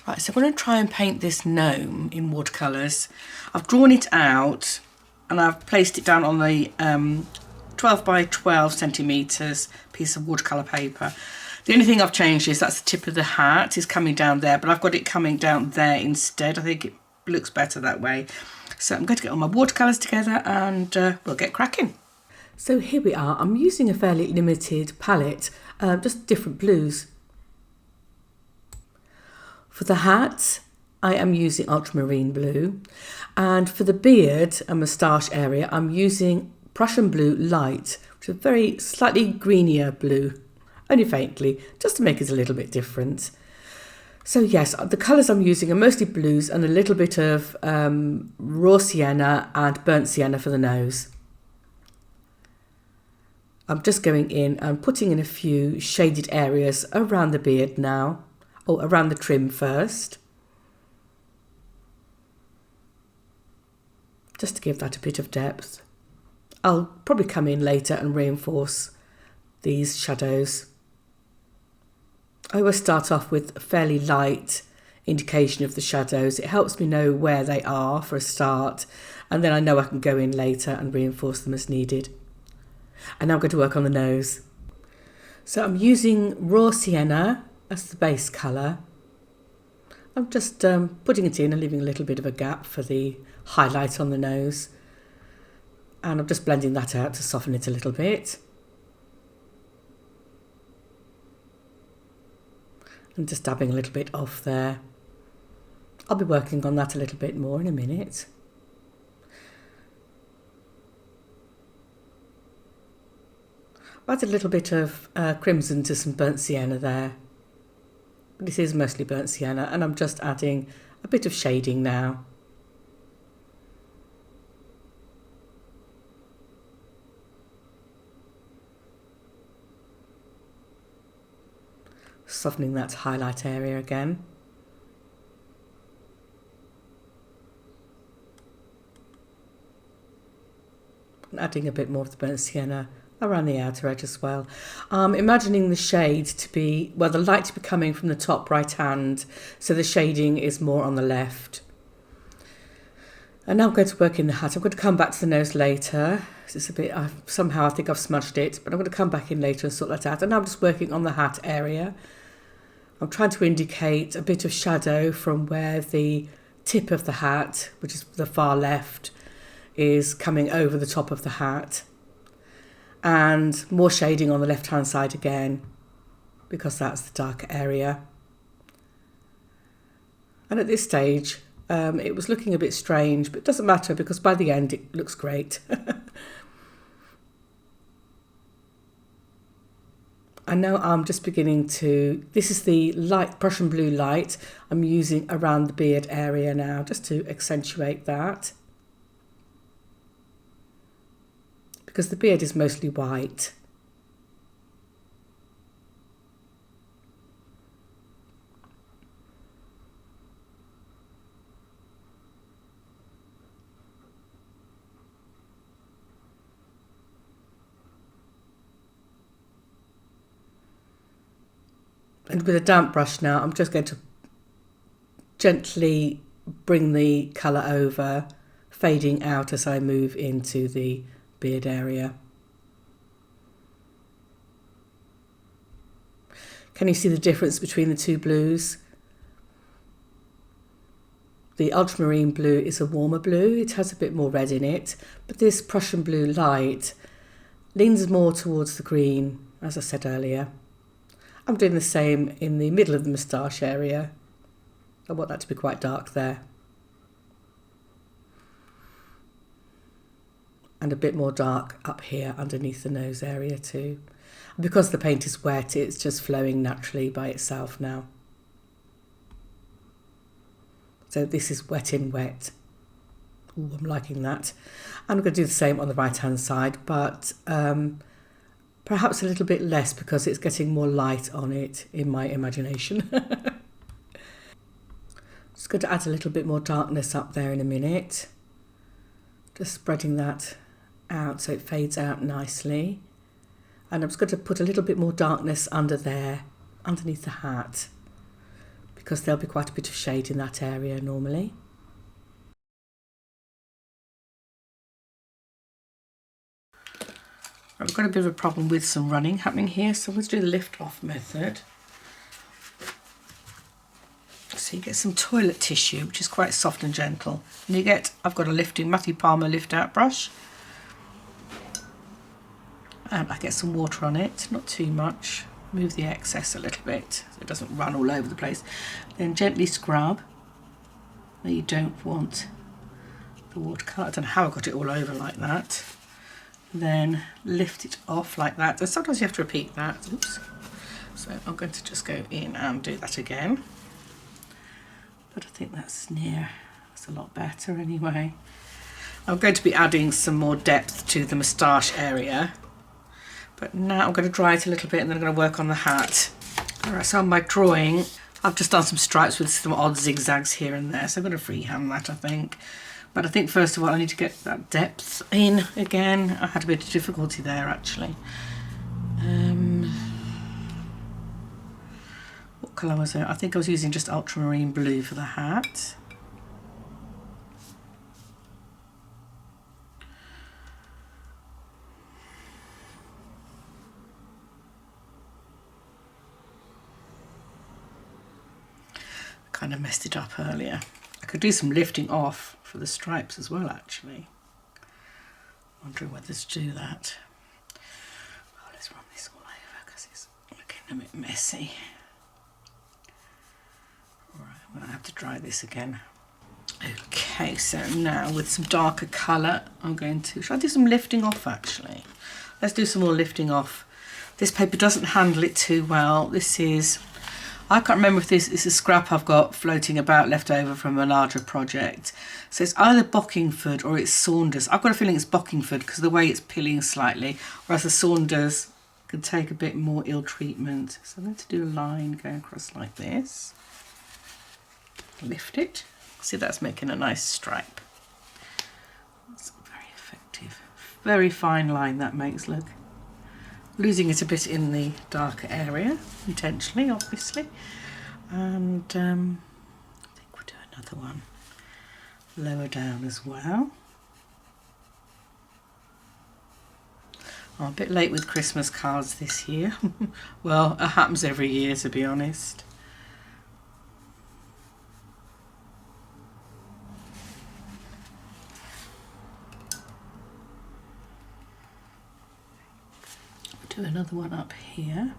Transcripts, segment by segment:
Right, so I'm going to try and paint this gnome in watercolours. I've drawn it out and I've placed it down on the 12 by 12 centimetres piece of watercolour paper. The only thing I've changed is that's the tip of the hat is coming down there, but I've got it coming down there instead. I think it looks better that way. So I'm going to get all my watercolours together and we'll get cracking. So here we are. I'm using a fairly limited palette, just different blues. For the hat, I am using ultramarine blue, and for the beard and moustache area, I'm using Prussian blue light, which is a very slightly greenier blue, only faintly, just to make it a little bit different. So yes, the colours I'm using are mostly blues and a little bit of raw sienna and burnt sienna for the nose. I'm just going in and putting in a few shaded areas around the beard now. Oh, around the trim first. Just to give that a bit of depth. I'll probably come in later and reinforce these shadows. I always start off with a fairly light indication of the shadows. It helps me know where they are for a start, and then I know I can go in later and reinforce them as needed. And now I'm going to work on the nose. So I'm using raw sienna as the base colour. I'm just putting it in and leaving a little bit of a gap for the highlight on the nose. And I'm just blending that out to soften it a little bit. And just dabbing a little bit off there. I'll be working on that a little bit more in a minute. I've added a little bit of crimson to some burnt sienna there. This is mostly burnt sienna, and I'm just adding a bit of shading now. Softening that highlight area again. And adding a bit more of the burnt sienna around the outer edge as well. Imagining the shade to be, well, the light to be coming from the top right hand, so the shading is more on the left. And now I'm going to work in the hat. I'm going to come back to the nose later. It's a bit, somehow I think I've smudged it, but I'm going to come back in later and sort that out. And now I'm just working on the hat area. I'm trying to indicate a bit of shadow from where the tip of the hat, which is the far left, is coming over the top of the hat. And more shading on the left hand side again, because that's the darker area. And at this stage it was looking a bit strange, but it doesn't matter because by the end it looks great. And now I'm just beginning to, this is the light Prussian blue light I'm using around the beard area now, just to accentuate that. Because the beard is mostly white. And with a damp brush now, I'm just going to gently bring the colour over, fading out as I move into the beard area. Can you see the difference between the two blues? The ultramarine blue is a warmer blue, it has a bit more red in it, but this Prussian blue light leans more towards the green, as I said earlier. I'm doing the same in the middle of the moustache area. I want that to be quite dark there. And a bit more dark up here underneath the nose area too. And because the paint is wet, it's just flowing naturally by itself now. So this is wet in wet. Ooh, I'm liking that. I'm going to do the same on the right hand side, but perhaps a little bit less because it's getting more light on it in my imagination. Just going to add a little bit more darkness up there in a minute. Just spreading that out so it fades out nicely. And I'm just going to put a little bit more darkness under there, underneath the hat, because there'll be quite a bit of shade in that area normally. I've got a bit of a problem with some running happening here, so let's do the lift off method. So you get some toilet tissue, which is quite soft and gentle. And you get, I've got a Matthew Palmer lift out brush. And I get some water on it, not too much. Move the excess a little bit so it doesn't run all over the place. Then gently scrub. Now you don't want the watercolour. I don't know how I got it all over like that. Then lift it off like that. And sometimes you have to repeat that. Oops. So I'm going to just go in and do that again. But I think that's a lot better anyway. I'm going to be adding some more depth to the moustache area. But now I'm going to dry it a little bit and then I'm going to work on the hat. Alright, so on my drawing, I've just done some stripes with some odd zigzags here and there. So I'm going to freehand that, I think. But I think first of all I need to get that depth in again. I had a bit of difficulty there actually. What colour was it? I think I was using just ultramarine blue for the hat. Kind of messed it up earlier. I could do some lifting off for the stripes as well actually. Wondering whether to do that. Oh, let's run this all over because it's looking a bit messy. Right, I'm going to have to dry this again. Okay, so now with some darker colour I'm going to, should I do some lifting off actually? Let's do some more lifting off. This paper doesn't handle it too well. This is, I can't remember if this is a scrap I've got floating about left over from a larger project. So it's either Bockingford or it's Saunders. I've got a feeling it's Bockingford because of the way it's pilling slightly, whereas the Saunders could take a bit more ill treatment. So I'm going to do a line going across like this. Lift it. See, that's making a nice stripe. That's very effective. Very fine line that makes, look. Losing it a bit in the darker area, intentionally, obviously. And I think we'll do another one lower down as well. I'm a bit late with Christmas cards this year. Well, it happens every year, to be honest. Do another one up here.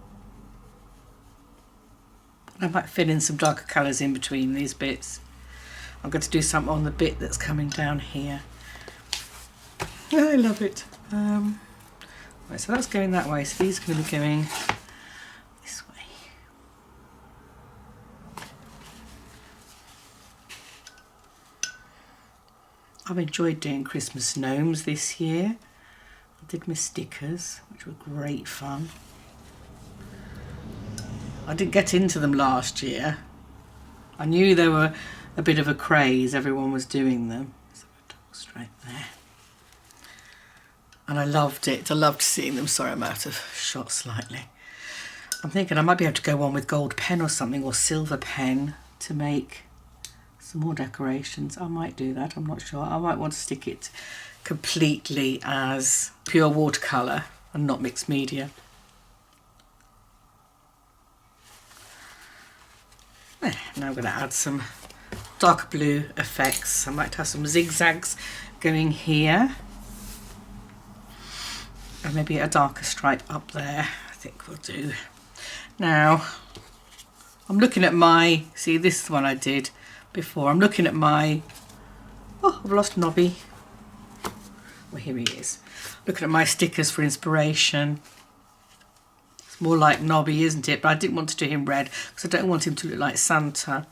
I might fill in some darker colours in between these bits. I'm going to do some on the bit that's coming down here. Oh, I love it. Right, so that's going that way, so these are going to be going this way. I've enjoyed doing Christmas gnomes this year. I did my stickers, which were great fun. I didn't get into them last year. I knew they were a bit of a craze, everyone was doing them. So a double stripe there. And I loved it. I loved seeing them. Sorry, I'm out of shot slightly. I'm thinking I might be able to go on with gold pen or something, or silver pen to make some more decorations. I might do that, I'm not sure. I might want to stick it completely as pure watercolour and not mixed media. There, now I'm going to add some darker blue effects. I might have some zigzags going here and maybe a darker stripe up there. I think we'll do. Now I'm looking at my, see, this is the one I did before. I'm looking at my, oh, I've lost Nobby. Well, here he is. Looking at my stickers for inspiration. It's more like Nobby, isn't it? But I didn't want to do him red because I don't want him to look like Santa.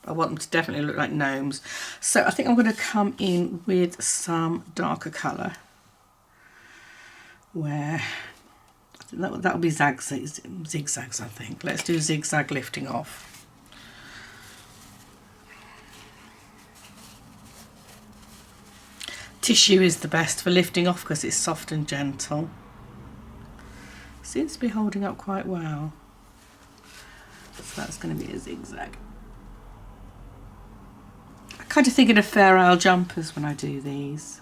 I want them to definitely look like gnomes. So I think I'm going to come in with some darker colour. Where I think that'll be zigzags, I think. Let's do zigzag lifting off. Tissue is the best for lifting off because it's soft and gentle. Seems to be holding up quite well. So that's going to be a zigzag. kind of thinking of Fair Isle jumpers when I do these.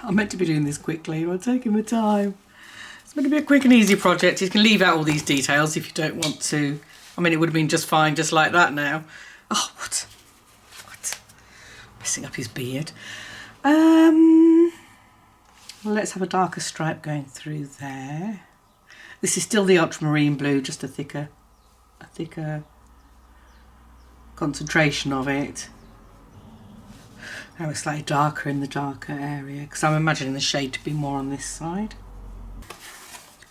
I'm meant to be doing this quickly, I'm taking my time. It's meant to be a quick and easy project. You can leave out all these details if you don't want to. I mean, it would have been just fine just like that now. Oh, what? Messing up his beard. Well, let's have a darker stripe going through there. This is still the ultramarine blue, just a thicker concentration of it. Now it's slightly darker in the darker area because I'm imagining the shade to be more on this side.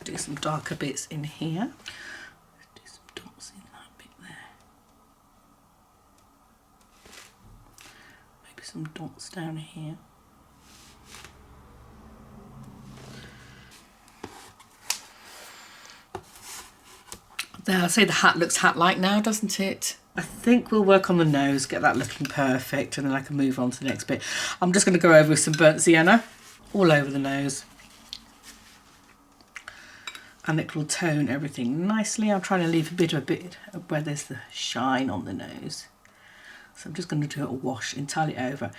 I'll do some darker bits in here. Do some dots in that bit there. Maybe some dots down here. There, I'll say the hat looks hat-like now, doesn't it? I think we'll work on the nose, get that looking perfect, and then I can move on to the next bit. I'm just going to go over with some burnt sienna all over the nose. And it will tone everything nicely. I'm trying to leave a bit of where there's the shine on the nose. So I'm just going to do a wash entirely over.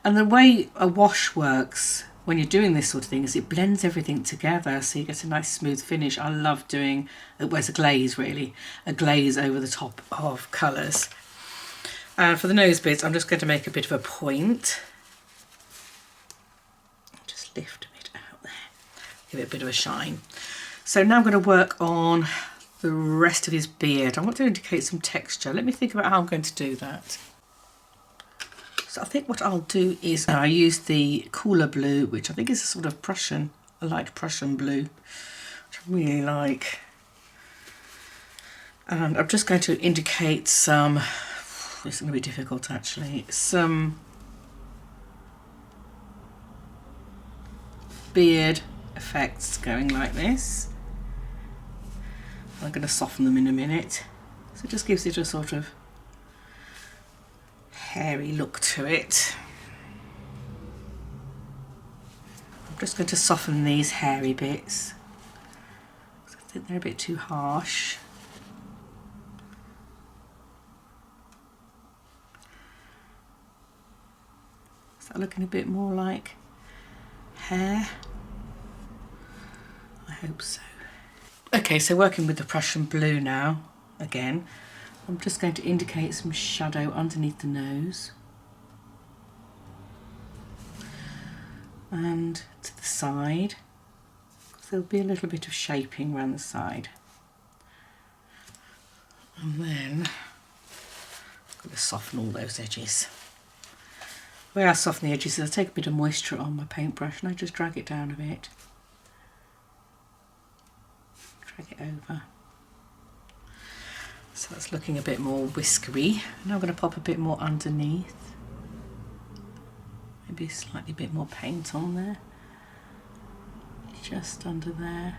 And the way a wash works when you're doing this sort of thing is it blends everything together so you get a nice smooth finish. I love doing, well, it's a glaze really, a glaze over the top of colours. And for the nose bits, I'm just going to make a bit of a point. Just lift a bit out there, give it a bit of a shine. So now I'm going to work on the rest of his beard. I want to indicate some texture. Let me think about how I'm going to do that. So I think what I'll do is I use the cooler blue, which I think is a sort of Prussian, a light Prussian blue, which I really like. And I'm just going to indicate some, it's going to be difficult actually, some beard effects going like this. I'm going to soften them in a minute. So it just gives it a sort of hairy look to it. I'm just going to soften these hairy bits. I think they're a bit too harsh. Is that looking a bit more like hair? I hope so. Okay, so working with the Prussian blue now, again, I'm just going to indicate some shadow underneath the nose and to the side, because there'll be a little bit of shaping around the side. And then I'm going to soften all those edges. The way I soften the edges is I take a bit of moisture on my paintbrush and I just drag it down a bit. Drag it over. So that's looking a bit more whiskery. Now I'm going to pop a bit more underneath. Maybe slightly bit more paint on there. Just under there.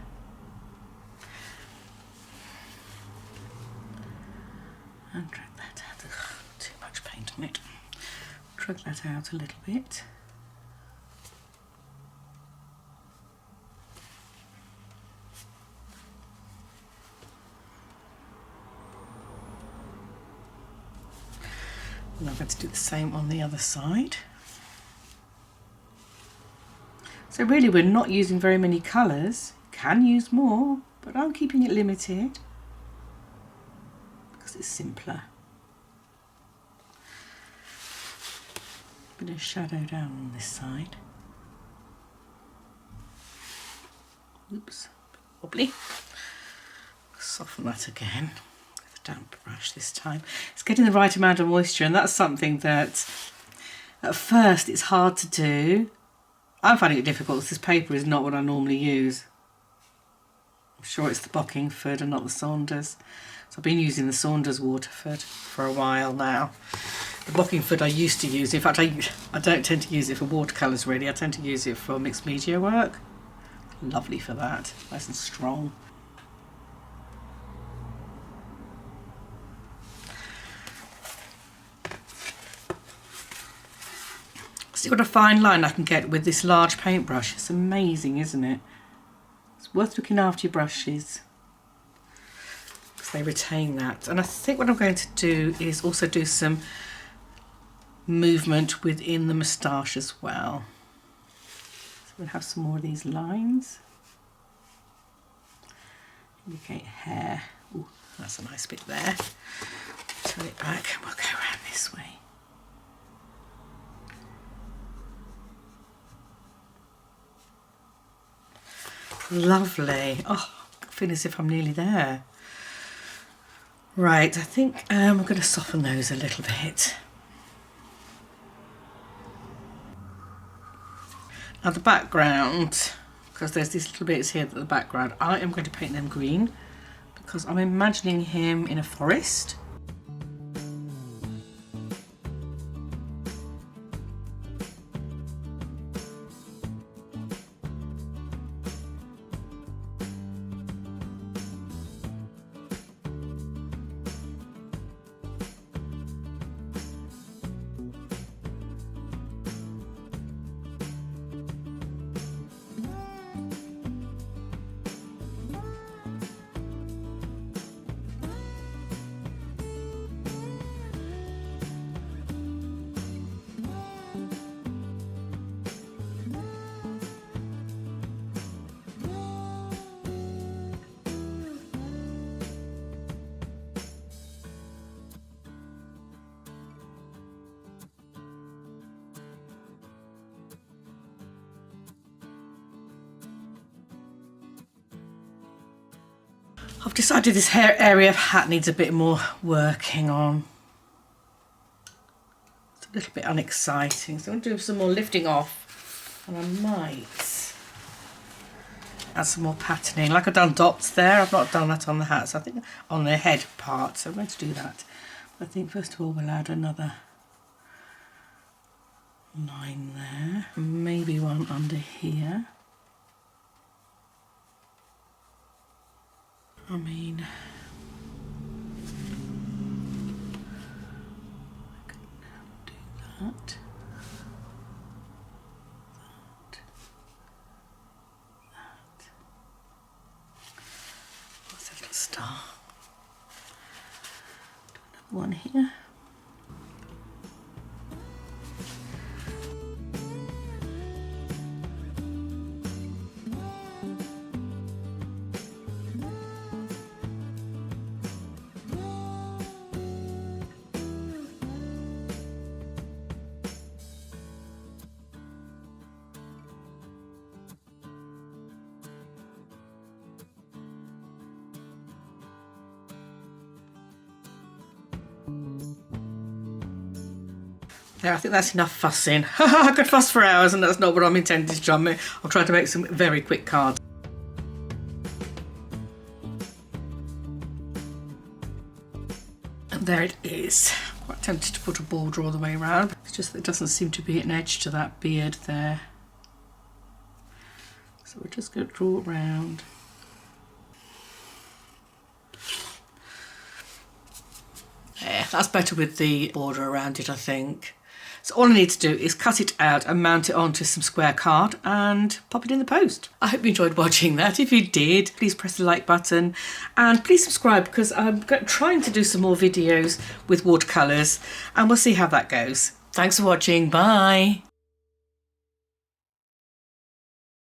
And drag that out. Ugh, too much paint on it. Drag that out a little bit. And I'm going to do the same on the other side. So really we're not using very many colours. Can use more, but I'm keeping it limited because it's simpler. Bit of shadow down on this side. Oops, wobbly. Soften that again. Damp brush this time. It's getting the right amount of moisture, and that's something that at first it's hard to do. I'm finding it difficult because this paper is not what I normally use. I'm sure it's the Bockingford and not the Saunders. So I've been using the Saunders Waterford for a while now. The Bockingford I used to use, in fact I don't tend to use it for watercolours really, I tend to use it for mixed media work. lovely for that, nice and strong. See what a fine line I can get with this large paintbrush. It's amazing, isn't it? It's worth looking after your brushes because they retain that. And I think what I'm going to do is also do some movement within the moustache as well. So we'll have some more of these lines. Indicate hair. Ooh, that's a nice bit there. Turn it back and we'll go around this way. Lovely. Oh, I feel as if I'm nearly there. Right, I think I'm going to soften those a little bit. Now the background, because there's these little bits here at the background, I am going to paint them green because I'm imagining him in a forest. I've decided this hair area of hat needs a bit more working on. It's a little bit unexciting, so I'm going to do some more lifting off, and I might add some more patterning. Like I've done dots there, I've not done that on the hat, so I think on the head part, so I'm going to do that. But I think first of all we'll add another line there, maybe one under here. I mean, I can do that. What's a little star? Do another one here. There, I think that's enough fussing. I could fuss for hours and that's not what I'm intending to do. I'll try to make some very quick cards. And there it is. I'm quite tempted to put a border all the way around. It's just that there doesn't seem to be an edge to that beard there. So we're just going to draw it round. Yeah, that's better with the border around it, I think. So all I need to do is cut it out and mount it onto some square card and pop it in the post. I hope you enjoyed watching that. If you did, please press the like button and please subscribe because I'm trying to do some more videos with watercolours and we'll see how that goes. Thanks for watching. Bye.